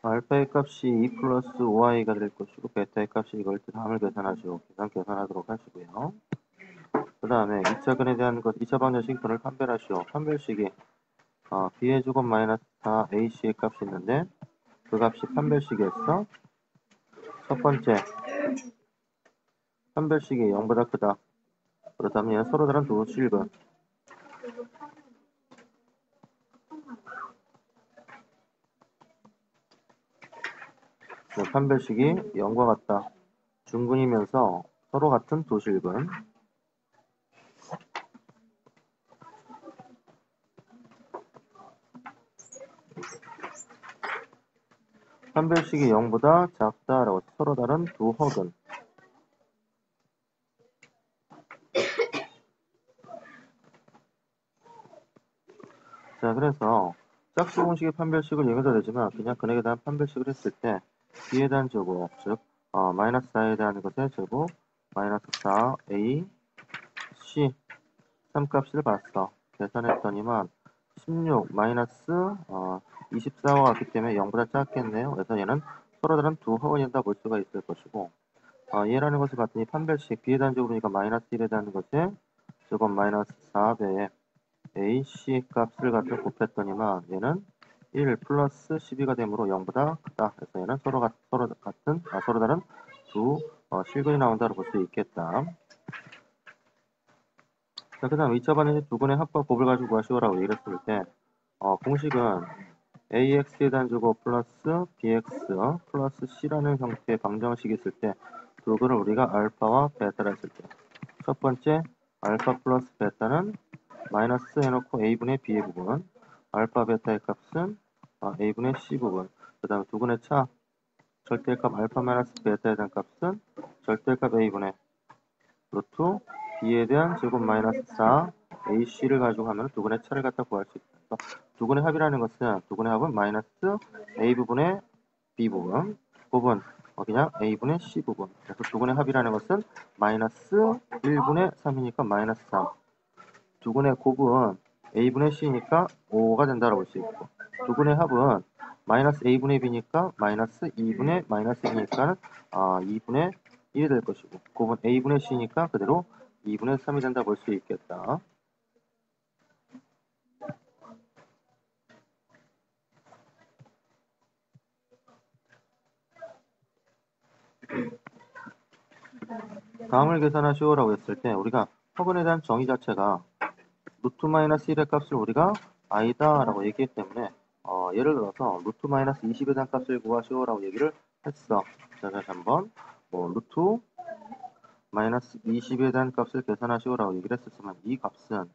알파의 값이 2 플러스 5i가 될 것이고 베타의 값이 이걸 때 함을 계산하시고 계산하도록 하시고요. 그 다음에 2차 근에 대한 것 2차 방정식 분을 판별하시오. 판별식이 b의 제곱 마이너스 4ac의 값이 있는데 그 값이 판별식이었어. 첫 번째 판별식이 0보다 크다. 그렇다면 서로 다른 두 실근 판별식이 0과 같다. 중근이면서 서로 같은 두 실근 판별식이 0보다 작다라고 서로 다른 두 허근 자 그래서 짝수 공식의 판별식을 이용해도 되지만 그냥 근액에 대한 판별식을 했을 때 b에 대한 제곱 즉 마이너스 4에 대한 것의 제곱 마이너스 4a c 3값을 봤어. 계산했더니만 16 마이너스 24와 같기 때문에 0보다 작겠네요. 그래서 얘는 서로 다른 두 허근이다 볼 수가 있을 것이고 얘라는 것을 봤더니 판별식 b에 대한 제곱이니까 마이너스 1에 대한 것에 제곱 마이너스 4배의 ac 값을 갖다 곱했더니만 얘는 1 플러스 12가 되므로 0보다 크다. 그래서 얘는 서로 다른 두 실근이 나온다고 볼 수 있겠다. 자, 그 다음 2차 반응식 두 분의 합과 곱을 가지고 구하시오라고 얘기를 했을 때 공식은 ax에 대한 제곱 플러스 bx 플러스 c라는 형태의 방정식이 있을 때 두 근을 우리가 알파와 베타라 했을 때 첫 번째 알파 플러스 베타는 마이너스 해놓고 a분의 b의 부분 알파 베타의 값은 a분의 c 부분 그 다음에 두 근의 차 절대값 알파 마이너스 베타에 대한 값은 절대값 a분의 루트 b에 대한 제곱 마이너스 4 ac를 가지고 하면 두 근의 차를 갖다 구할 수 있다. 두 근의 합이라는 것은 두 근의 합은 마이너스 a 부분의 b 부분 그냥 a분의 c 부분. 그래서 두 근의 합이라는 것은 마이너스 1분의 3이니까 마이너스 3. 두 근의 곱은 a분의 c니까 5가 된다고 볼 수 있고 두 근의 합은 마이너스 a분의 b니까 마이너스 2분의 마이너스 2니까 2분의 1이 될 것이고 곱은 a분의 c니까 그대로 2분의 3이 된다 볼 수 있겠다. 다음을 계산하시오라고 했을 때 우리가 허근에 대한 정의 자체가 루트 마이너스 1의 값을 우리가 i다 라고 얘기했기 때문에 예를 들어서 루트 마이너스 20에 대한 값을 구하시오라고 얘기를 했어. 자, 다시 한번 루트 마이너스 20에 대한 값을 계산하시오라고 얘기를 했었으면 이 값은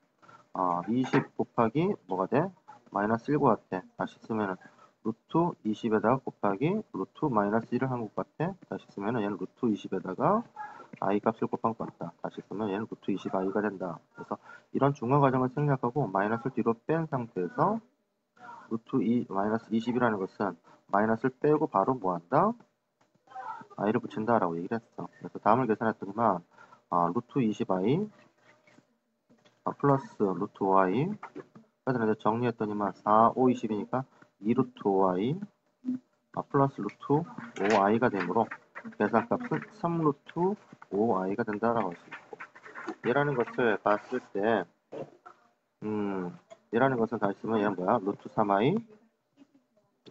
20 곱하기 뭐가 돼? 마이너스 1과 같아. 다시 쓰면은 루트 20에다가 곱하기 루트 마이너스 1을 한 것 같아. 다시 쓰면은 얘는 루트 20에다가 i 값을 곱한 것 같다. 다시 쓰면 얘는 루트 20i가 된다. 그래서 이런 중간 과정을 생략하고 마이너스를 뒤로 뺀 상태에서 루트 2 마이너스 20이라는 것은 마이너스를 빼고 바로 뭐한다? i를 붙인다라고 얘기를 했어. 그래서 다음을 계산했더니만 루트 20i 플러스 루트 5i 그래서 이제 정리했더니만 4, 5, 20이니까 2 루트 5i 플러스 루트 5i가 되므로 계산값은 3 루트 5i가 된다라고 할 수 있고 얘라는 것을 봤을 때 얘라는 것은 다시 쓰면 얘는 뭐야? 루트 3i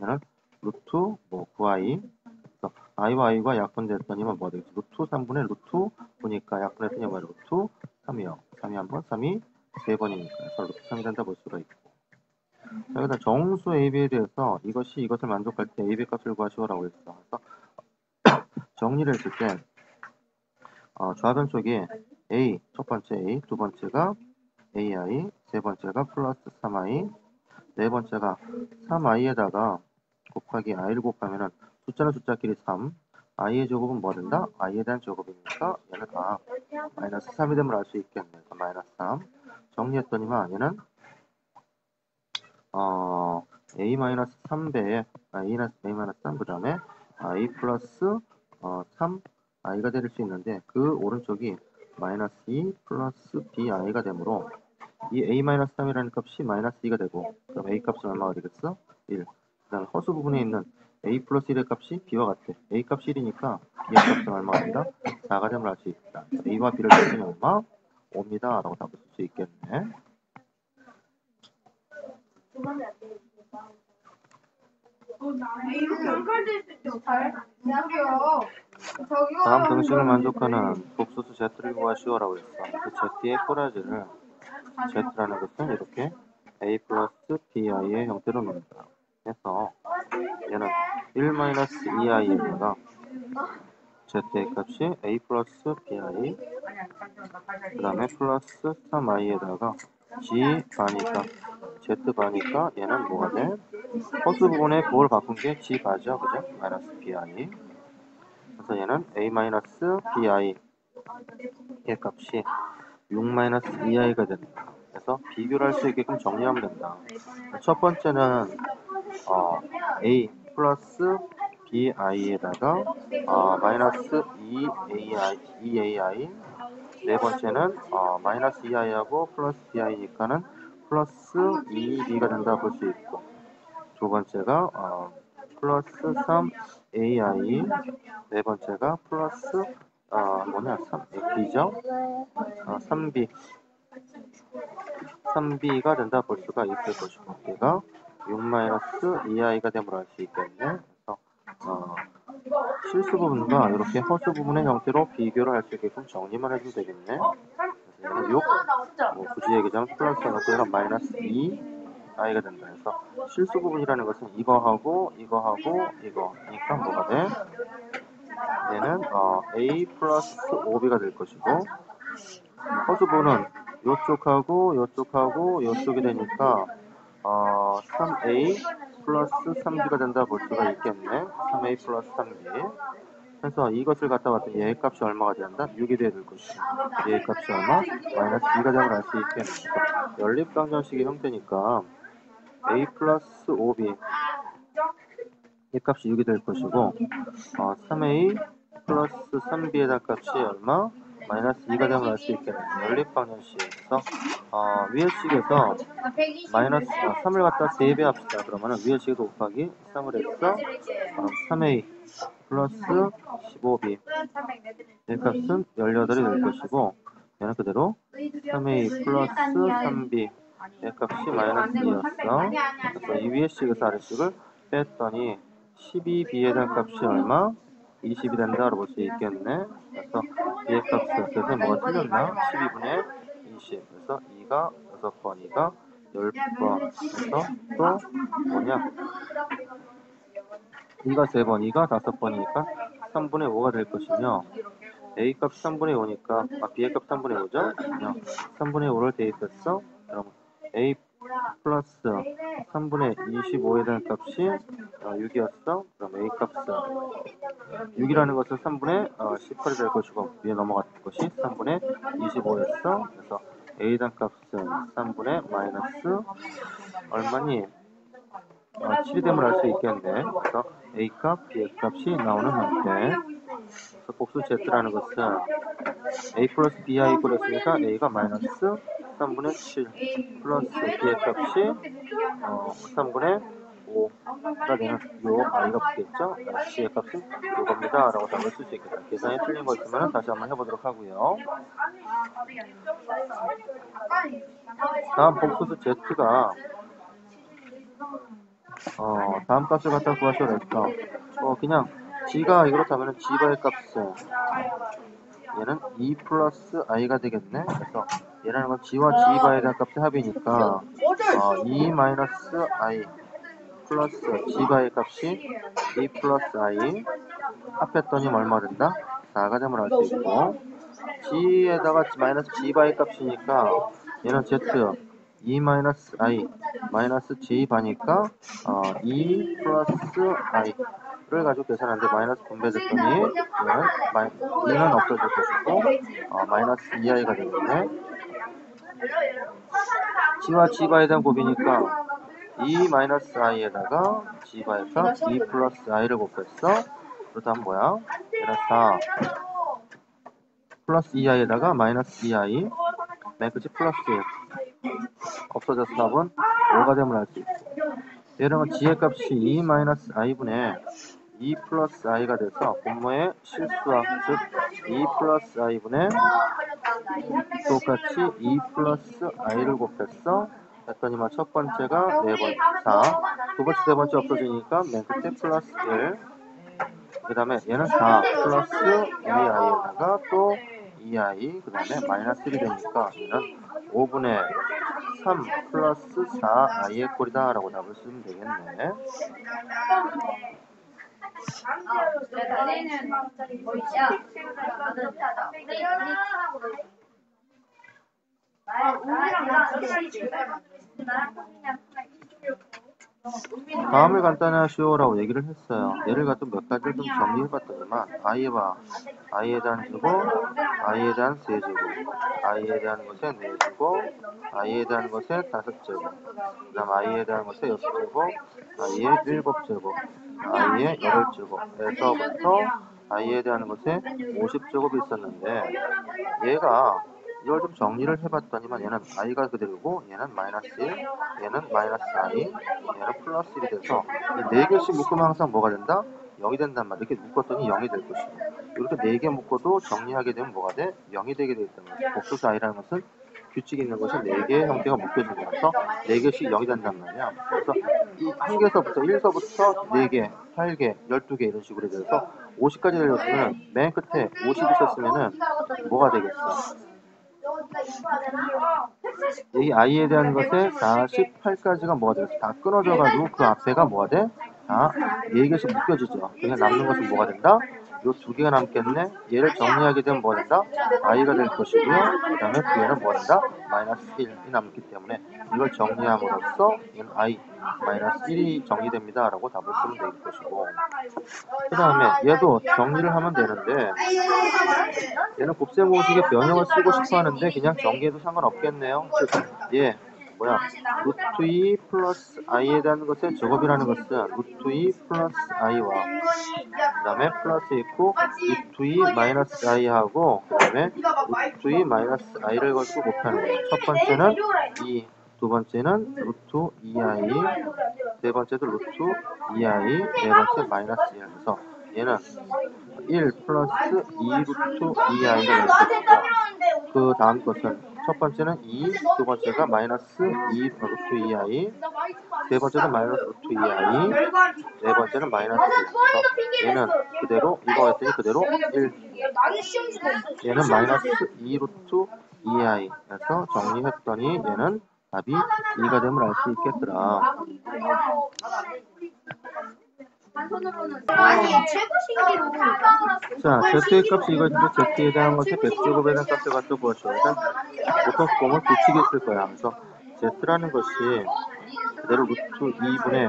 얘는 루트 9i 그래서 i와 i가 약분됐더니만 뭐가 되겠지? 루트 3분의 루트 보니까 약분했더니 뭐야? 루트 3이요. 3이 한 번, 3이 세 번이니까 그래서 루트 3이 된다 볼 수가 있고 자, 그다음 정수 AB에 대해서 이것을 만족할 때 AB 값을 구하시오라고 했어. 그래서 정리를 했을 때 좌변 쪽에 A 첫 번째 A 두 번째가 AI 세 번째가 플러스 3i 네 번째가 3i에다가 곱하기 i를 곱하면은 숫자는 숫자끼리 3 i의 제곱은 뭐 된다? i에 대한 제곱이니까 얘는 마이너스 3이 됨을 알 수 있겠네. 그러니까 마이너스 3 정리했더니만 얘는 a-3배에 a-3 그 다음에 i 플러스 3 i가 될 수 있는데 그 오른쪽이 마이너스 2 플러스 bi가 되므로 이 a-3이라는 값이 마이너스 2가 되고 그럼 a 값은 얼마가 되겠어? 1. 그 다음에 허수 부분에 있는 a 플러스 1의 값이 b와 같아. a 값 1이니까 b의 값은 얼마가 된다? 4가 됨을 알 수 있다. a와 b를 더하면 얼마? 5입니다. 라고 답을 쓸 수 있겠네. 다음 등식을 만족하는 복수수 z를 구하시오라고 했어. 그 z의 꼬라지를 z라는 것은 이렇게 a 플러스 bi의 형태로 놓는다. 그래서 얘는 1-2i에다가 z의 값이 a 플러스 bi 그 다음에 플러스 3i에다가 g 바니까 z 바니까 얘는 뭐가 돼? 허수 부분에 부호를 바꾼 게 g 바죠, 그죠? 마이너스 bi. 그래서 얘는 a 마이너스 bi의 값이 6-2i가 된다. 그래서 비교를 할 수 있게끔 정리하면 된다. 첫 번째는 a 플러스 bi에다가 마이너스 2ai 네 번째는 마이너스 2i하고 플러스 bi니까는 플러스 2b가 된다 볼 수 있고 두 번째가 플러스 3ai 네 번째가 플러스 3b죠? 3b가 된다 볼 수가 있을 것이고 얘가 6-2i가 됨을 알 수 있겠네. 그래서 실수 부분과 이렇게 허수 부분의 형태로 비교를 할 수 있게끔 정리만 해주면 되겠네. 그래서 얘는 6, 굳이 얘기하자면 플러스 해놓고 얘가 마이너스 2i가 된다. 그래서 실수 부분이라는 것은 이거하고 이거니까 뭐가 돼? 얘는 a 플러스 5b가 될 것이고 허수 부분은 요쪽하고 요쪽이 되니까 3a 플러스 3b가 된다 볼 수가 있겠네. 3a 플러스 3b. 그래서 이것을 갖다 봤더니 얘의 값이 얼마가 된다? 6이 돼야 될 것이고 얘의 값이 얼마? 마이너스 2가 됨을 알 수 있겠네. 그래서 연립방정식의 형태니까 a 플러스 5b 이 값이 6이 될 것이고 3a 플러스 3b의 값이 얼마? 마이너스 2가 되면 알 수 있겠네. 연립방정식에서 위의 식에서 마이너스 3을 갖다 3배 합시다. 그러면은 위의 식에서 곱하기 3을 했어. 3a 플러스 15b 이 값은 18이 될 것이고 얘는 그대로 3a 플러스 3b 이 값이 마이너스 2였어. 그래서 이 위의 식에서 아래식을 뺐더니 12b에 대한 값이 얼마? 20이 된다고 볼 수 있겠네. 그래서 b의 값은 그래서 뭐가 틀렸나? 12분의 20. 그래서 2가 6번, 2가 10번. 그래서 또 뭐냐? 2가 3번, 2가 5번이니까 3분의 5가 될 것이며 a 값 3분의 5니까 b의 값 3분의 5죠? 3분의 5를 대입했어. 그럼 a 플러스 3분의 25에 대한 값이 6이었어. 그럼 a 값은 6이라는 것은 3분의 18이 될 것이고 위에 넘어갔던 것이 3분의 25였어. 그래서 a에 대한 값은 3분의 마이너스 얼마니? 7이 됨을 알 수 있겠네. 그래서 a 값, b의 값이 나오는 형태. 그래서 복수 z라는 것은 a 플러스 bi 꼴했으니까 a가 마이너스 3분의 7 플러스 b의 값이 3분의 5가 되는 요 i가 붙겠죠? c의 값은 이겁니다. 라고 답을 쓸 수 있겠다. 계산이 틀린 거 있으면 다시 한번 해보도록 하고요. 다음 복수수 z가 다음 값을 갖다 구하셔야 했어. 그냥 g가 이렇다면 g바의 값은 얘는 2 플러스 i가 되겠네. 그래서 얘라는 건 g와 g바에 대한 값의 합이니까 2 마이너스 i 플러스 g바의 값이 2 플러스 i 합했더니 얼마 된다? 4가 됨을 알 수 있고 g에다가 마이너스 g바의 값이니까 얘는 z 2 마이너스 i 마이너스 j바니까 2 플러스 i를 가지고 계산하는데 마이너스 분배됐더니 얘는 2는 없어질 것이고 마이너스 2i가 되겠네. g와 g바에 대한 곱이니까 2 마이너스 i에다가 g바의 값 2 플러스 i를 곱했어. 그렇다면 뭐야? 얘는 4 플러스 2i에다가 마이너스 2i 맨 끝이 플러스 1 없어져서 답은 5가 됨을 알 수 있고 얘는 g의 값이 2-i분의 2 플러스 i가 돼서 분모의 실수합, 즉 2 플러스 i분의 똑같이 2 플러스 i를 곱했어. 했더니만 첫 번째가 4번 4, 두 번째, 세 번째 없어지니까 맨 끝에 플러스 1, 그 다음에 얘는 4 플러스 2i에다가 또 2i, 그 다음에 마이너스 1이 되니까 얘는 5분의 3 플러스 4i의 꼴이다 라고 답을 쓰면 되겠네. 다음을 간단하시오라고 얘기를 했어요. 예를 갖다 몇 가지를 좀 정리해봤더니만 i와 i에 대한 제곱, i에 대한 세제곱, i에 대한 것에 4제곱, i에 대한 것에 5제곱, 그 다음 i에 대한 것에 6제곱, i의 7제곱, i의 8제곱에서부터 i에 대한 것에 50제곱이 있었는데 얘가 이걸 좀 정리를 해봤더니만 얘는 i가 그대로고 얘는 마이너스 1, 얘는 마이너스 i, 얘는 플러스 1이 돼서 이 4개씩 묶으면 항상 뭐가 된다? 0이 된단 말이야. 이렇게 묶었더니 0이 될 것이고 이렇게 4개 묶어도 정리하게 되면 뭐가 돼? 0이 되게 되어 있다는 거야. 복소수 i라는 것은 규칙이 있는 것이 4개의 형태가 묶여진 거라서 4개씩 0이 된단 말이야. 그래서 이 1개서부터 1서부터 4개, 8개, 12개 이런 식으로 돼서 50까지 내렸으면 맨 끝에 50이 있었으면은 뭐가 되겠어? 이 i에 대한 것에 48까지가 뭐가 되겠어? 다 끊어져가지고 그 앞에가 뭐가 돼? 다 4개씩 묶여지죠. 그냥 남는 것은 뭐가 된다? 요 2개가 남겠네. 얘를 정리하게 되면 뭐가 된다? i가 될 것이고요. 그 다음에 뒤에는 뭐가 된다? 마이너스 1이 남기 때문에 이걸 정리함으로써 얘는 i 마이너스 1이 정리됩니다 라고 답을 쓰면 될 것이고, 그 다음에 얘도 정리를 하면 되는데 얘는 곱셈 공식의 변형을 쓰고 싶어 하는데 그냥 정리해도 상관없겠네요. 즉, 얘 뭐야? 루트 2 플러스 i에 대한 것의 제곱이라는 것은 루트 2 플러스 i와 그 다음에 플러스 있고 루트 2 마이너스 i하고 그 다음에 루트 2 마이너스 i를 가지고 곱하는 거예요. 첫 번째는 2, 두 번째는 루트 2i, 세 번째도 루트 2i, 네 번째 마이너스 1. 그래서 얘는 1 플러스 2 루트 2i가 될 것이고, 그 다음 것은 첫 번째는 2, 두 번째가 마이너스 2 루트 2i, 세 번째는 마이너스 루트 2i, 네 번째는 마이너스 1. 얘는 그대로 이거 했더니 그대로 1, 얘는 마이너스 2 루트 2i 해서 정리했더니 얘는 답이 2가 되면 알 수 있겠더라. 자, z의 값이 이것인데 z에 대한 것이 100제곱에 대한 값을 갖다 구하죠. 일단 보통 공은 규칙이 있을 거야. 그래서 z라는 것이 그대로 루트 2분의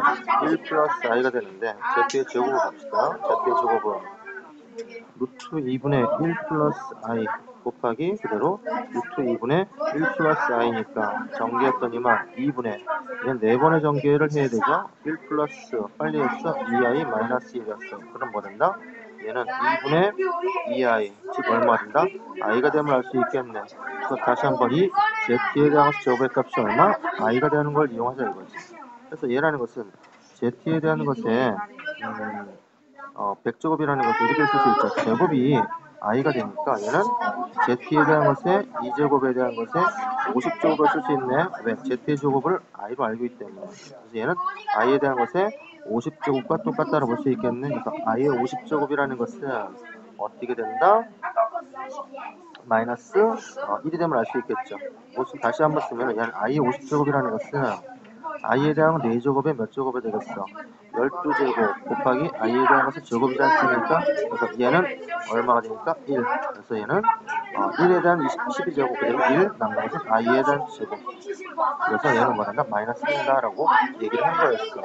1 플러스 i가 되는데 z의 제곱을 봅시다. z의 제곱은 루트 2분의 1 플러스 i 곱하기 그대로 루트 2분의 1 플러스 i니까 정리했더니만 2분의 얘는 4번의 정리를 해야 되죠. 1 플러스 빨리 했어 2i 마이너스 1이었어. 그럼 뭐 된다? 얘는 2분의 2i 즉 얼마 된다? i가 되면 알 수 있겠네. 그래서 다시 한번 이 z에 대한 제곱의 값이 얼마? i가 되는 걸 이용하자 이거지. 그래서 얘라는 것은 z에 대한 것에 100제곱이라는 것을 이렇게 쓸 수 있죠. 제곱이 i가 되니까 얘는 z에 대한 것에 2제곱에 대한 것에 50제곱을 쓸 수 있네. 왜? z의 제곱을 i로 알고 있기 때문에. 그래서 얘는 i에 대한 것에 50제곱과 똑같다고 볼 수 있겠네. 그래서 i의 50제곱이라는 것은 어떻게 된다? 마이너스 1이 되면 알 수 있겠죠. 다시 한번 쓰면 얘는 i의 50제곱이라는 것은 i에 대한 4제곱에 몇 제곱이 되겠어? 12제곱 곱하기 i에 대한 것은 제곱이지 않습니까? 그래서 얘는 얼마가 되니까? 1. 그래서 얘는 1에 대한 12제곱 그대로 1 남는 것은 i에 대한 제곱. 그래서 얘는 뭐란다? 마이너스 1이다 라고 얘기를 한 거였어.